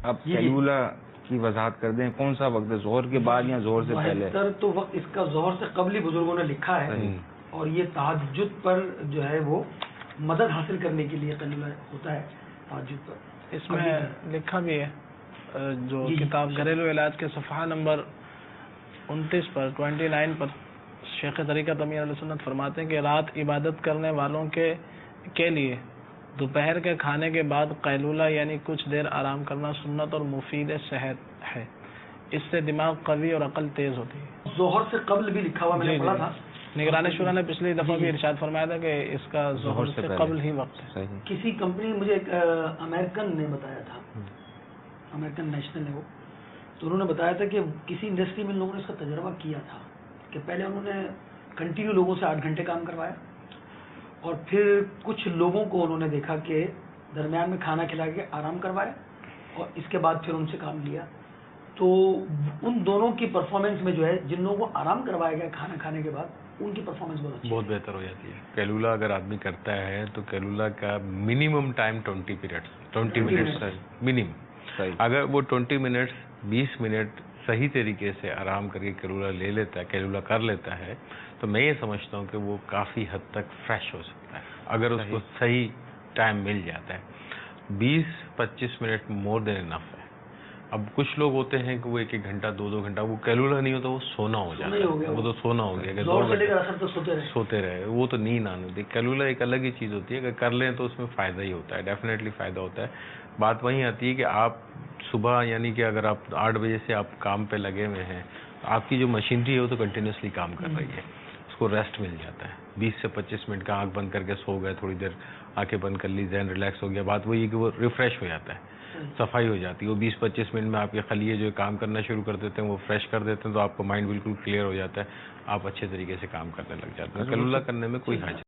آپ قیلولہ کی وضاحت کر دیں، کون سا وقت ہے، ظہر کے بعد یا ظہر سے پہلے؟ تو وقت اس کا ظہر سے قبل ہی بزرگوں نے لکھا ہے، اور یہ تہجد پر جو ہے وہ مدد حاصل کرنے کے لیے قیلولہ ہوتا ہے تہجد پر۔ اس میں لکھا بھی ہے جو کتاب گھریلو علاج کے صفحہ نمبر 29 پر 29 پر شیخ طریقت امیر علیہ سنت فرماتے ہیں کہ رات عبادت کرنے والوں کے لیے دوپہر کے کھانے کے بعد قیلولہ یعنی کچھ دیر آرام کرنا سنت اور مفید صحت ہے، اس سے دماغ قوی اور عقل تیز ہوتی ہے۔ ظہر سے قبل بھی لکھا ہوا میں نے پڑھا تھا، نگران شورا نے پچھلی دفعہ بھی ارشاد فرمایا تھا کہ اس کا ظہر سے قبل ہی وقت ہے۔ کسی کمپنی مجھے ایک امریکن نے بتایا تھا، امریکن نیشنل ہے وہ، تو انہوں نے بتایا تھا کہ کسی انڈسٹری میں لوگوں نے اس کا تجربہ کیا تھا کہ پہلے انہوں نے کنٹینیو لوگوں سے 8 گھنٹے کام کروایا، اور پھر کچھ لوگوں کو انہوں نے دیکھا کہ درمیان میں کھانا کھلا کے آرام کروایا، اور اس کے بعد پھر ان سے کام لیا، تو ان دونوں کی پرفارمنس میں جو ہے جن لوگوں کو آرام کروایا گیا کھانا کھانے کے بعد ان کی پرفارمنس بہت بہتر ہو جاتی ہے۔ قیلولہ اگر آدمی کرتا ہے تو قیلولہ کا منیمم ٹائم 20 منٹس ہے منیمم۔ اگر وہ 20 منٹس 20 منٹ صحیح طریقے سے آرام کر کے قیلولہ لے لیتا ہے، قیلولہ کر لیتا ہے، تو میں یہ سمجھتا ہوں کہ وہ کافی حد تک فریش ہو سکتا ہے اگر اس کو صحیح ٹائم مل جاتا ہے۔ 20-25 منٹ مور دین انف ہے۔ اب کچھ لوگ ہوتے ہیں کہ وہ 1 گھنٹہ 2 گھنٹہ وہ قیلولہ نہیں ہوتا، وہ سونا ہو جاتا ہے، وہ تو سونا ہو گیا کہ 2 گھنٹے سوتے رہے، وہ تو نیند آنے ہوتی ہے۔ قیلولہ ایک الگ ہی چیز ہوتی ہے، اگر کر لیں تو اس میں فائدہ ہی ہوتا ہے، ڈیفینیٹلی فائدہ ہوتا ہے۔ بات وہیں آتی ہے کہ آپ صبح یعنی کہ اگر آپ 8 بجے سے آپ کام پہ لگے ہوئے ہیں، آپ کی جو مشینری ہے وہ تو کنٹینیوسلی کام کر رہی ہے، اس کو ریسٹ مل جاتا ہے۔ 20 سے 25 منٹ کا آنکھ بند کر کے سو گئے، تھوڑی دیر آنکھیں بند کر لی، ذہن ریلیکس ہو گیا، بات وہی ہے کہ وہ ریفریش ہو جاتا ہے، صفائی ہو جاتی ہے۔ وہ 20-25 منٹ میں آپ کے خلیے جو کام کرنا شروع کر دیتے ہیں وہ فریش کر دیتے ہیں، تو آپ کا مائنڈ بالکل کلیئر ہو جاتا ہے، آپ اچھے طریقے سے کام کرنے لگ جاتے ہیں۔ قیلولہ کرنے میں کوئی حرج